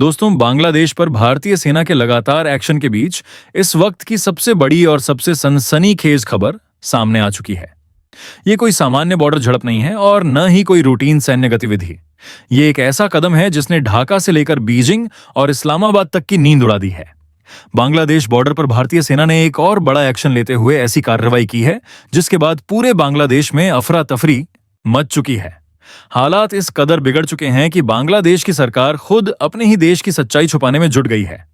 दोस्तों, बांग्लादेश पर भारतीय सेना के लगातार एक्शन के बीच इस वक्त की सबसे बड़ी और सबसे सनसनीखेज खबर सामने आ चुकी है। ये कोई सामान्य बॉर्डर झड़प नहीं है और न ही कोई रूटीन सैन्य गतिविधि। ये एक ऐसा कदम है जिसने ढाका से लेकर बीजिंग और इस्लामाबाद तक की नींद उड़ा दी है। बांग्लादेश बॉर्डर पर भारतीय सेना ने एक और बड़ा एक्शन लेते हुए ऐसी कार्रवाई की है जिसके बाद पूरे बांग्लादेश में अफरा तफरी मच चुकी है। हालात इस कदर बिगड़ चुके हैं कि बांग्लादेश की सरकार खुद अपने ही देश की सच्चाई छुपाने में जुट गई है।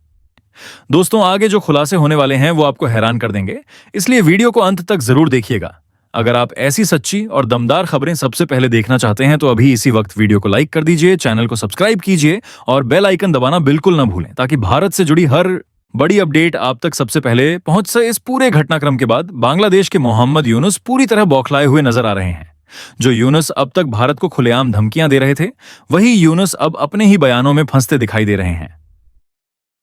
दोस्तों, आगे जो खुलासे होने वाले हैं वो आपको हैरान कर देंगे, इसलिए वीडियो को अंत तक जरूर देखिएगा। अगर आप ऐसी सच्ची और दमदार खबरें सबसे पहले देखना चाहते हैं तो अभी इसी वक्त वीडियो को लाइक कर दीजिए, चैनल को सब्सक्राइब कीजिए और बेल आइकन दबाना बिल्कुल न भूलें ताकि भारत से जुड़ी हर बड़ी अपडेट आप तक सबसे पहले पहुंच सके। इस पूरे घटनाक्रम के बाद बांग्लादेश के मोहम्मद यूनुस पूरी तरह बौखलाए हुए नजर आ रहे हैं। जो यूनुस अब तक भारत को खुलेआम धमकियां दे रहे थे, वही यूनुस अब अपने ही बयानों में फंसते दिखाई दे रहे हैं।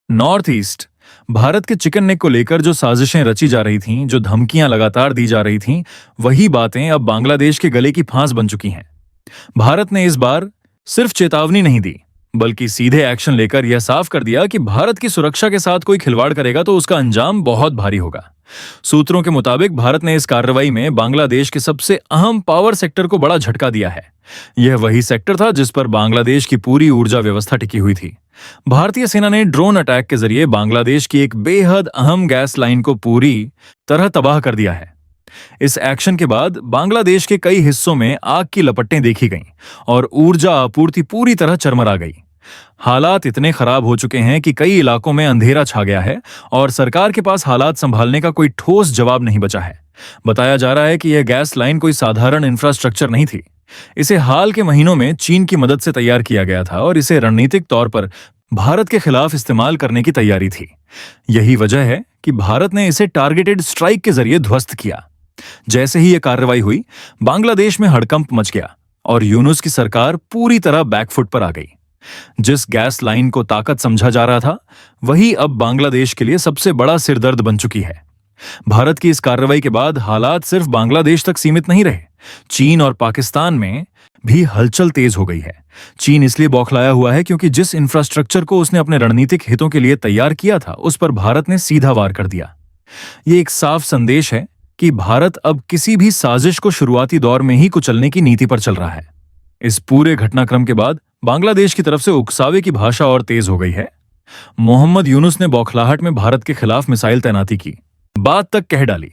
नॉर्थ ईस्ट भारत के चिकन नेक को लेकर जो साजिशें रची जा रही थीं, जो धमकियां लगातार दी जा रही थीं, वही बातें अब बांग्लादेश के गले की फांस बन चुकी हैं। भारत ने इस बार सिर्फ चेतावनी नहीं दी, बल्कि सीधे एक्शन लेकर यह साफ कर दिया कि भारत की सुरक्षा के साथ कोई खिलवाड़ करेगा तो उसका अंजाम बहुत भारी होगा। सूत्रों के मुताबिक भारत ने इस कार्रवाई में बांग्लादेश के सबसे अहम पावर सेक्टर को बड़ा झटका दिया है। यह वही सेक्टर था जिस पर बांग्लादेश की पूरी ऊर्जा व्यवस्था टिकी हुई थी। भारतीय सेना ने ड्रोन अटैक के जरिए बांग्लादेश की एक बेहद अहम गैस लाइन को पूरी तरह तबाह कर दिया है। इस एक्शन के बाद बांग्लादेश के कई हिस्सों में आग की लपटें देखी गईं और ऊर्जा आपूर्ति पूरी तरह चरमरा गई। हालात इतने खराब हो चुके हैं कि कई इलाकों में अंधेरा छा गया है और सरकार के पास हालात संभालने का कोई ठोस जवाब नहीं बचा है। बताया जा रहा है कि यह गैस लाइन कोई साधारण इंफ्रास्ट्रक्चर नहीं थी। इसे हाल के महीनों में चीन की मदद से तैयार किया गया था और इसे रणनीतिक तौर पर भारत के खिलाफ इस्तेमाल करने की तैयारी थी। यही वजह है कि भारत ने इसे टारगेटेड स्ट्राइक के जरिए ध्वस्त किया। जैसे ही यह कार्रवाई हुई, बांग्लादेश में हड़कंप मच गया और यूनुस की सरकार पूरी तरह बैकफुट पर आ गई। जिस गैस लाइन को ताकत समझा जा रहा था, वही अब बांग्लादेश के लिए सबसे बड़ा सिरदर्द बन चुकी है। भारत की इस कार्रवाई के बाद हालात सिर्फ बांग्लादेश तक सीमित नहीं रहे। चीन और पाकिस्तान में भी हलचल तेज हो गई है। चीन इसलिए बौखलाया हुआ है क्योंकि जिस इंफ्रास्ट्रक्चर को उसने अपने रणनीतिक हितों के लिए तैयार किया था, उस पर भारत ने सीधा वार कर दिया। ये एक साफ संदेश है कि भारत अब किसी भी साजिश को शुरुआती दौर में ही कुचलने की नीति पर चल रहा है। इस पूरे घटनाक्रम के बाद बांग्लादेश की तरफ से उकसावे की भाषा और तेज हो गई है। मोहम्मद यूनुस ने बौखलाहट में भारत के खिलाफ मिसाइल तैनाती की बात तक कह डाली।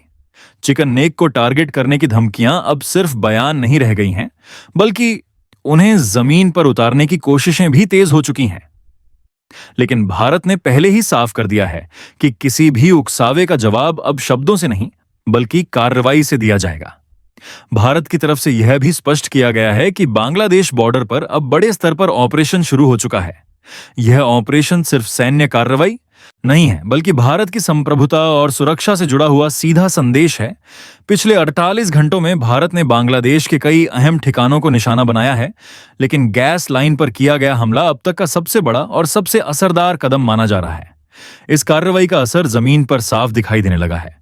चिकन नेक को टारगेट करने की धमकियां अब सिर्फ बयान नहीं रह गई हैं, बल्कि उन्हें जमीन पर उतारने की कोशिशें भी तेज हो चुकी हैं। लेकिन भारत ने पहले ही साफ कर दिया है कि किसी भी उकसावे का जवाब अब शब्दों से नहीं, बल्कि कार्रवाई से दिया जाएगा। भारत की तरफ से यह भी स्पष्ट किया गया है कि बांग्लादेश बॉर्डर पर अब बड़े स्तर पर ऑपरेशन शुरू हो चुका है। यह ऑपरेशन सिर्फ सैन्य कार्रवाई नहीं है, बल्कि भारत की संप्रभुता और सुरक्षा से जुड़ा हुआ सीधा संदेश है। पिछले 48 घंटों में भारत ने बांग्लादेश के कई अहम ठिकानों को निशाना बनाया है, लेकिन गैस लाइन पर किया गया हमला अब तक का सबसे बड़ा और सबसे असरदार कदम माना जा रहा है। इस कार्रवाई का असर जमीन पर साफ दिखाई देने लगा है।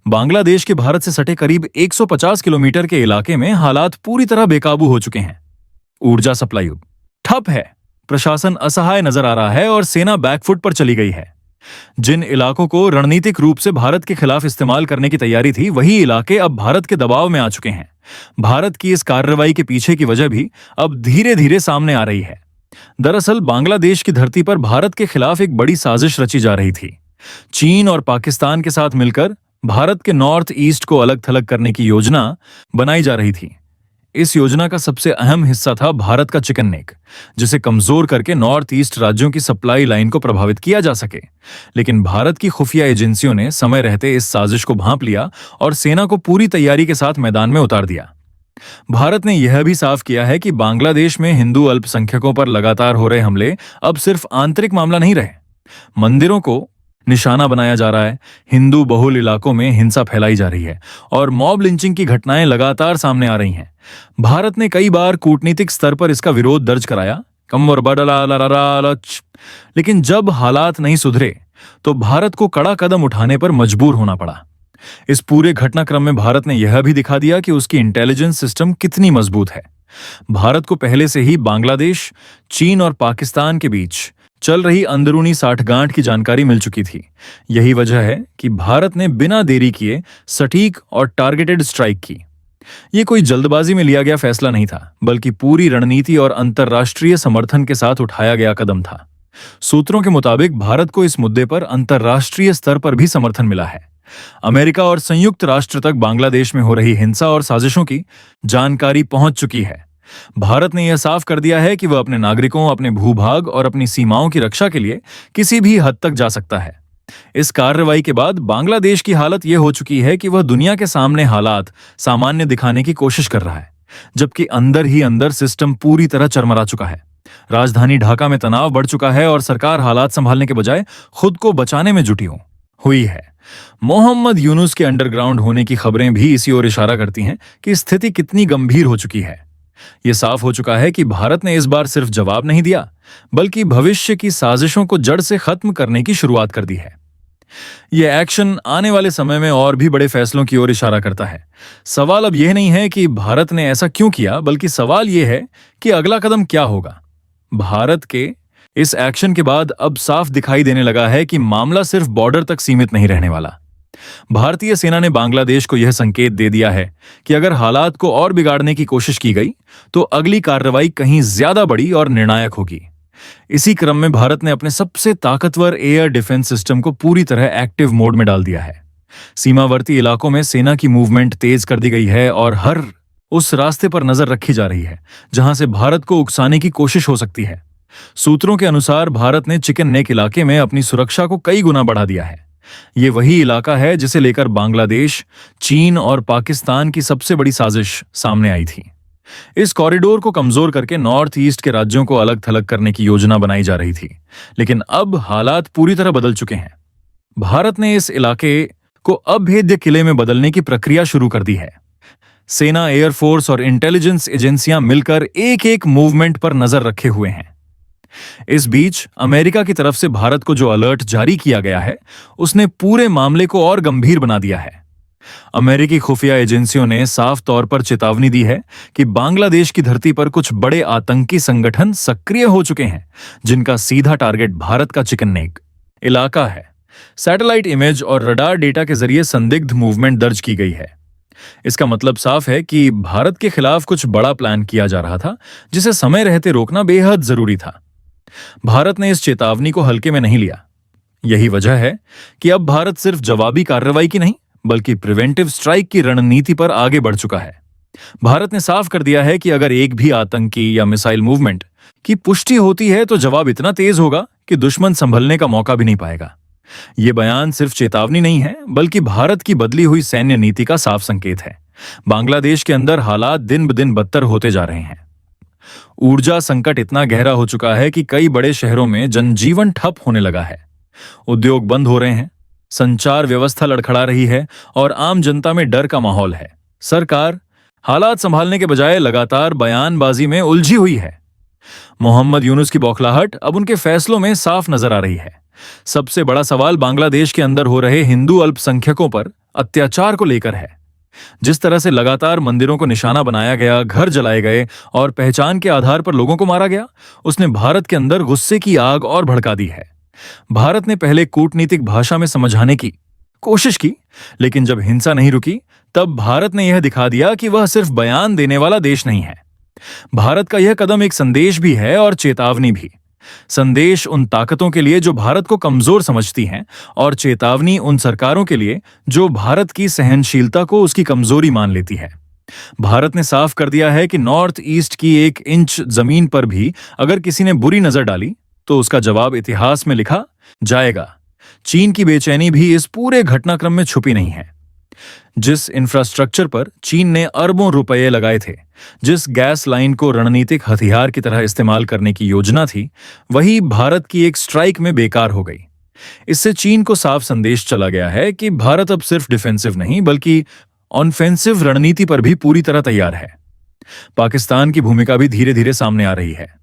बांग्लादेश के भारत से सटे करीब 150 किलोमीटर के इलाके में हालात पूरी तरह बेकाबू हो चुके हैं। ऊर्जा सप्लाई ठप है, प्रशासन असहाय नजर आ रहा है और सेना बैकफुट पर चली गई है। जिन इलाकों को रणनीतिक रूप से भारत के खिलाफ इस्तेमाल करने की तैयारी थी, वही इलाके अब भारत के दबाव में आ चुके हैं। भारत की इस कार्रवाई के पीछे की वजह भी अब धीरे धीरे सामने आ रही है। दरअसल बांग्लादेश की धरती पर भारत के खिलाफ एक बड़ी साजिश रची जा रही थी। चीन और पाकिस्तान के साथ मिलकर भारत के नॉर्थ ईस्ट को अलग थलग करने की योजना बनाई जा रही थी। इस योजना का सबसे अहम हिस्सा था भारत का चिकन नेक, जिसे कमजोर करके नॉर्थ ईस्ट राज्यों की सप्लाई लाइन को प्रभावित किया जा सके। लेकिन भारत की खुफिया एजेंसियों ने समय रहते इस साजिश को भांप लिया और सेना को पूरी तैयारी के साथ मैदान में उतार दिया। भारत ने यह भी साफ किया है कि बांग्लादेश में हिंदू अल्पसंख्यकों पर लगातार हो रहे हमले अब सिर्फ आंतरिक मामला नहीं रहे। मंदिरों को निशाना बनाया जा रहा है, हिंदू बहुल इलाकों में हिंसा फैलाई जा रही है और मॉब लिंचिंग की घटनाएं लगातार सामने आ रही हैं। भारत ने कई बार कूटनीतिक स्तर पर इसका विरोध दर्ज कराया, लेकिन जब हालात नहीं सुधरे तो भारत को कड़ा कदम उठाने पर मजबूर होना पड़ा। इस पूरे घटनाक्रम में भारत ने यह भी दिखा दिया कि उसकी इंटेलिजेंस सिस्टम कितनी मजबूत है। भारत को पहले से ही बांग्लादेश, चीन और पाकिस्तान के बीच चल रही अंदरूनी साठगांठ की जानकारी मिल चुकी थी। यही वजह है कि भारत ने बिना देरी किए सटीक और टारगेटेड स्ट्राइक की। ये कोई जल्दबाजी में लिया गया फैसला नहीं था, बल्कि पूरी रणनीति और अंतर्राष्ट्रीय समर्थन के साथ उठाया गया कदम था। सूत्रों के मुताबिक भारत को इस मुद्दे पर अंतर्राष्ट्रीय स्तर पर भी समर्थन मिला है। अमेरिका और संयुक्त राष्ट्र तक बांग्लादेश में हो रही हिंसा और साजिशों की जानकारी पहुंच चुकी है। भारत ने यह साफ कर दिया है कि वह अपने नागरिकों, अपने भूभाग और अपनी सीमाओं की रक्षा के लिए किसी भी हद तक जा सकता है। इस कार्रवाई के बाद बांग्लादेश की हालत यह हो चुकी है कि वह दुनिया के सामने हालात सामान्य दिखाने की कोशिश कर रहा है, जबकि अंदर ही अंदर सिस्टम पूरी तरह चरमरा चुका है। राजधानी ढाका में तनाव बढ़ चुका है और सरकार हालात संभालने के बजाय खुद को बचाने में जुटी हुई है। मोहम्मद यूनुस के अंडरग्राउंड होने की खबरें भी इसी ओर इशारा करती हैं कि स्थिति कितनी गंभीर हो चुकी है। यह साफ हो चुका है कि भारत ने इस बार सिर्फ जवाब नहीं दिया, बल्कि भविष्य की साजिशों को जड़ से खत्म करने की शुरुआत कर दी है। यह एक्शन आने वाले समय में और भी बड़े फैसलों की ओर इशारा करता है। सवाल अब यह नहीं है कि भारत ने ऐसा क्यों किया, बल्कि सवाल यह है कि अगला कदम क्या होगा। भारत के इस एक्शन के बाद अब साफ दिखाई देने लगा है कि मामला सिर्फ बॉर्डर तक सीमित नहीं रहने वाला। भारतीय सेना ने बांग्लादेश को यह संकेत दे दिया है कि अगर हालात को और बिगाड़ने की कोशिश की गई तो अगली कार्रवाई कहीं ज्यादा बड़ी और निर्णायक होगी। इसी क्रम में भारत ने अपने सबसे ताकतवर एयर डिफेंस सिस्टम को पूरी तरह एक्टिव मोड में डाल दिया है। सीमावर्ती इलाकों में सेना की मूवमेंट तेज कर दी गई है और हर उस रास्ते पर नजर रखी जा रही है जहां से भारत को उकसाने की कोशिश हो सकती है। सूत्रों के अनुसार भारत ने चिकन नेक इलाके में अपनी सुरक्षा को कई गुना बढ़ा दिया है। ये वही इलाका है जिसे लेकर बांग्लादेश, चीन और पाकिस्तान की सबसे बड़ी साजिश सामने आई थी। इस कॉरिडोर को कमजोर करके नॉर्थ ईस्ट के राज्यों को अलग थलग करने की योजना बनाई जा रही थी, लेकिन अब हालात पूरी तरह बदल चुके हैं। भारत ने इस इलाके को अभेद्य किले में बदलने की प्रक्रिया शुरू कर दी है। सेना, एयरफोर्स और इंटेलिजेंस एजेंसियां मिलकर एक एक मूवमेंट पर नजर रखे हुए हैं। इस बीच अमेरिका की तरफ से भारत को जो अलर्ट जारी किया गया है, उसने पूरे मामले को और गंभीर बना दिया है। अमेरिकी खुफिया एजेंसियों ने साफ तौर पर चेतावनी दी है कि बांग्लादेश की धरती पर कुछ बड़े आतंकी संगठन सक्रिय हो चुके हैं, जिनका सीधा टारगेट भारत का चिकन नेक इलाका है। सैटेलाइट इमेज और रडार डेटा के जरिए संदिग्ध मूवमेंट दर्ज की गई है। इसका मतलब साफ है कि भारत के खिलाफ कुछ बड़ा प्लान किया जा रहा था, जिसे समय रहते रोकना बेहद जरूरी था। भारत ने इस चेतावनी को हल्के में नहीं लिया। यही वजह है कि अब भारत सिर्फ जवाबी कार्रवाई की नहीं, बल्कि प्रिवेंटिव स्ट्राइक की रणनीति पर आगे बढ़ चुका है। भारत ने साफ कर दिया है कि अगर एक भी आतंकी या मिसाइल मूवमेंट की पुष्टि होती है तो जवाब इतना तेज होगा कि दुश्मन संभलने का मौका भी नहीं पाएगा। यह बयान सिर्फ चेतावनी नहीं है, बल्कि भारत की बदली हुई सैन्य नीति का साफ संकेत है। बांग्लादेश के अंदर हालात दिन ब दिन बदतर होते जा रहे हैं। ऊर्जा संकट इतना गहरा हो चुका है कि कई बड़े शहरों में जनजीवन ठप होने लगा है। उद्योग बंद हो रहे हैं, संचार व्यवस्था लड़खड़ा रही है और आम जनता में डर का माहौल है। सरकार हालात संभालने के बजाय लगातार बयानबाजी में उलझी हुई है। मोहम्मद यूनुस की बौखलाहट अब उनके फैसलों में साफ नजर आ रही है। सबसे बड़ा सवाल बांग्लादेश के अंदर हो रहे हिंदू अल्पसंख्यकों पर अत्याचार को लेकर है। जिस तरह से लगातार मंदिरों को निशाना बनाया गया, घर जलाए गए और पहचान के आधार पर लोगों को मारा गया, उसने भारत के अंदर गुस्से की आग और भड़का दी है। भारत ने पहले कूटनीतिक भाषा में समझाने की कोशिश की, लेकिन जब हिंसा नहीं रुकी, तब भारत ने यह दिखा दिया कि वह सिर्फ बयान देने वाला देश नहीं है। भारत का यह कदम एक संदेश भी है और चेतावनी भी। संदेश उन ताकतों के लिए जो भारत को कमजोर समझती हैं, और चेतावनी उन सरकारों के लिए जो भारत की सहनशीलता को उसकी कमजोरी मान लेती है। भारत ने साफ कर दिया है कि नॉर्थ ईस्ट की 1 इंच जमीन पर भी अगर किसी ने बुरी नजर डाली तो उसका जवाब इतिहास में लिखा जाएगा। चीन की बेचैनी भी इस पूरे घटनाक्रम में छुपी नहीं है। जिस इंफ्रास्ट्रक्चर पर चीन ने अरबों रुपए लगाए थे, जिस गैस लाइन को रणनीतिक हथियार की तरह इस्तेमाल करने की योजना थी, वही भारत की एक स्ट्राइक में बेकार हो गई। इससे चीन को साफ संदेश चला गया है कि भारत अब सिर्फ डिफेंसिव नहीं, बल्कि ऑफेंसिव रणनीति पर भी पूरी तरह तैयार है। पाकिस्तान की भूमिका भी धीरे धीरे सामने आ रही है।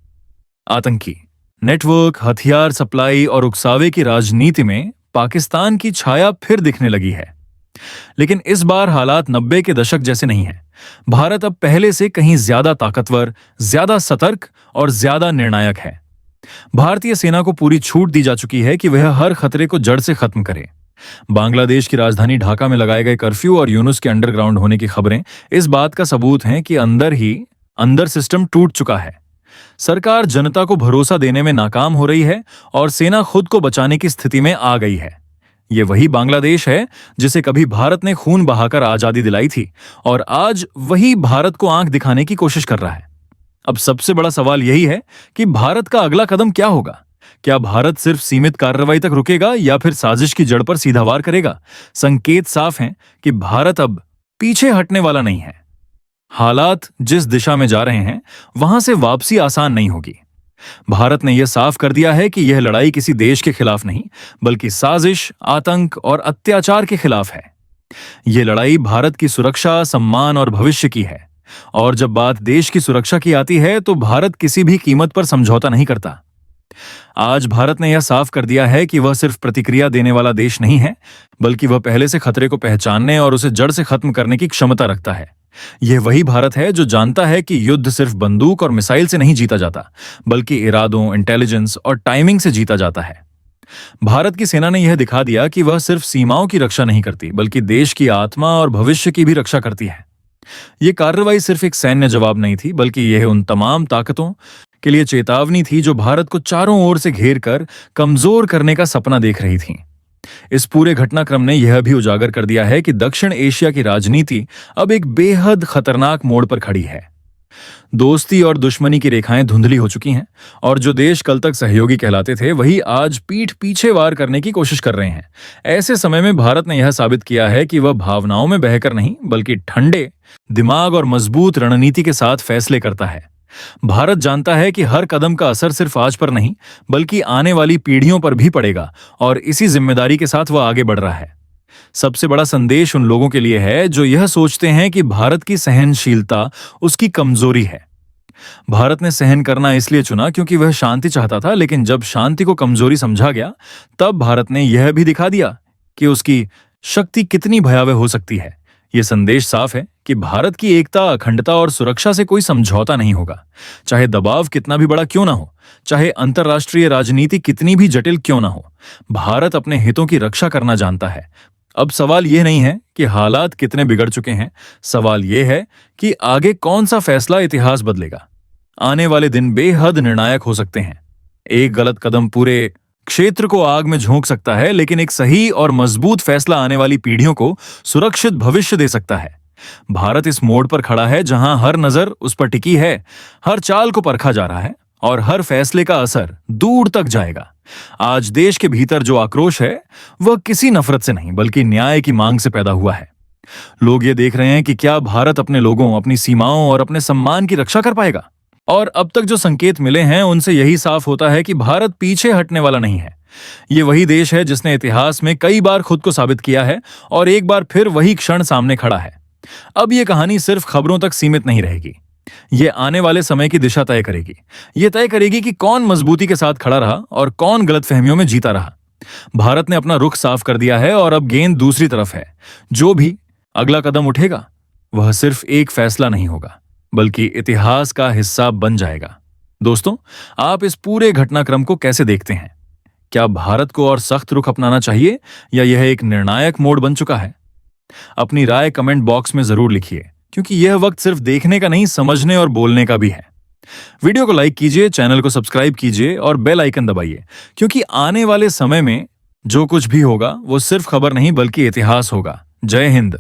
आतंकी नेटवर्क, हथियार सप्लाई और उकसावे की राजनीति में पाकिस्तान की छाया फिर दिखने लगी है। लेकिन इस बार हालात 90 के दशक जैसे नहीं हैं। भारत अब पहले से कहीं ज्यादा ताकतवर, ज्यादा सतर्क और ज्यादा निर्णायक है। भारतीय सेना को पूरी छूट दी जा चुकी है कि वह हर खतरे को जड़ से खत्म करे। बांग्लादेश की राजधानी ढाका में लगाए गए कर्फ्यू और यूनुस के अंडरग्राउंड होने की खबरें इस बात का सबूत हैं कि अंदर सिस्टम टूट चुका है। सरकार जनता को भरोसा देने में नाकाम हो रही है और सेना खुद को बचाने की स्थिति में आ गई है। ये वही बांग्लादेश है जिसे कभी भारत ने खून बहाकर आजादी दिलाई थी और आज वही भारत को आंख दिखाने की कोशिश कर रहा है। अब सबसे बड़ा सवाल यही है कि भारत का अगला कदम क्या होगा। क्या भारत सिर्फ सीमित कार्रवाई तक रुकेगा या फिर साजिश की जड़ पर सीधा वार करेगा? संकेत साफ हैं कि भारत अब पीछे हटने वाला नहीं है। हालात जिस दिशा में जा रहे हैं वहां से वापसी आसान नहीं होगी। भारत ने यह साफ कर दिया है कि यह लड़ाई किसी देश के खिलाफ नहीं बल्कि साजिश, आतंक और अत्याचार के खिलाफ है। यह लड़ाई भारत की सुरक्षा, सम्मान और भविष्य की है। और जब बात देश की सुरक्षा की आती है तो भारत किसी भी कीमत पर समझौता नहीं करता। आज भारत ने यह साफ कर दिया है कि वह सिर्फ प्रतिक्रिया देने वाला देश नहीं है बल्कि वह पहले से खतरे को पहचानने और उसे जड़ से खत्म करने की क्षमता रखता है। यह वही भारत है जो जानता है कि युद्ध सिर्फ बंदूक और मिसाइल से नहीं जीता जाता बल्कि इरादों, इंटेलिजेंस और टाइमिंग से जीता जाता है। भारत की सेना ने यह दिखा दिया कि वह सिर्फ सीमाओं की रक्षा नहीं करती बल्कि देश की आत्मा और भविष्य की भी रक्षा करती है। यह कार्रवाई सिर्फ एक सैन्य जवाब नहीं थी बल्कि यह उन तमाम ताकतों के लिए चेतावनी थी जो भारत को चारों ओर से घेर कर कमजोर करने का सपना देख रही थीं। इस पूरे घटनाक्रम ने यह भी उजागर कर दिया है कि दक्षिण एशिया की राजनीति अब एक बेहद खतरनाक मोड़ पर खड़ी है। दोस्ती और दुश्मनी की रेखाएं धुंधली हो चुकी हैं और जो देश कल तक सहयोगी कहलाते थे वही आज पीठ पीछे वार करने की कोशिश कर रहे हैं। ऐसे समय में भारत ने यह साबित किया है कि वह भावनाओं में बहकर नहीं बल्कि ठंडे दिमाग और मजबूत रणनीति के साथ फैसले करता है। भारत जानता है कि हर कदम का असर सिर्फ आज पर नहीं बल्कि आने वाली पीढ़ियों पर भी पड़ेगा और इसी जिम्मेदारी के साथ वह आगे बढ़ रहा है। सबसे बड़ा संदेश उन लोगों के लिए है जो यह सोचते हैं कि भारत की सहनशीलता उसकी कमजोरी है। भारत ने सहन करना इसलिए चुना क्योंकि वह शांति चाहता था, लेकिन जब शांति को कमजोरी समझा गया तब भारत ने यह भी दिखा दिया कि उसकी शक्ति कितनी भयावह हो सकती है। यह संदेश साफ है कि भारत की एकता, अखंडता और सुरक्षा से कोई समझौता नहीं होगा, चाहे दबाव कितना भी बड़ा क्यों ना हो, चाहे अंतर्राष्ट्रीय राजनीति कितनी भी जटिल क्यों ना हो। भारत अपने हितों की रक्षा करना जानता है। अब सवाल यह नहीं है कि हालात कितने बिगड़ चुके हैं, सवाल यह है कि आगे कौन सा फैसला इतिहास बदलेगा। आने वाले दिन बेहद निर्णायक हो सकते हैं। एक गलत कदम पूरे क्षेत्र को आग में झोंक सकता है, लेकिन एक सही और मजबूत फैसला आने वाली पीढ़ियों को सुरक्षित भविष्य दे सकता है। भारत इस मोड़ पर खड़ा है जहां हर नजर उस पर टिकी है, हर चाल को परखा जा रहा है और हर फैसले का असर दूर तक जाएगा। आज देश के भीतर जो आक्रोश है वह किसी नफरत से नहीं बल्कि न्याय की मांग से पैदा हुआ है। लोग ये देख रहे हैं कि क्या भारत अपने लोगों, अपनी सीमाओं और अपने सम्मान की रक्षा कर पाएगा। और अब तक जो संकेत मिले हैं उनसे यही साफ होता है कि भारत पीछे हटने वाला नहीं है। ये वही देश है जिसने इतिहास में कई बार खुद को साबित किया है और एक बार फिर वही क्षण सामने खड़ा है। अब ये कहानी सिर्फ खबरों तक सीमित नहीं रहेगी, ये आने वाले समय की दिशा तय करेगी। ये तय करेगी कि कौन मजबूती के साथ खड़ा रहा और कौन गलतफहमियों में जीता रहा। भारत ने अपना रुख साफ कर दिया है और अब गेंद दूसरी तरफ है। जो भी अगला कदम उठेगा वह सिर्फ एक फैसला नहीं होगा बल्कि इतिहास का हिस्सा बन जाएगा। दोस्तों, आप इस पूरे घटनाक्रम को कैसे देखते हैं? क्या भारत को और सख्त रुख अपनाना चाहिए या यह एक निर्णायक मोड़ बन चुका है? अपनी राय कमेंट बॉक्स में जरूर लिखिए, क्योंकि यह वक्त सिर्फ देखने का नहीं, समझने और बोलने का भी है। वीडियो को लाइक कीजिए, चैनल को सब्सक्राइब कीजिए और बेल आइकन दबाइए, क्योंकि आने वाले समय में जो कुछ भी होगा वो सिर्फ खबर नहीं बल्कि इतिहास होगा। जय हिंद।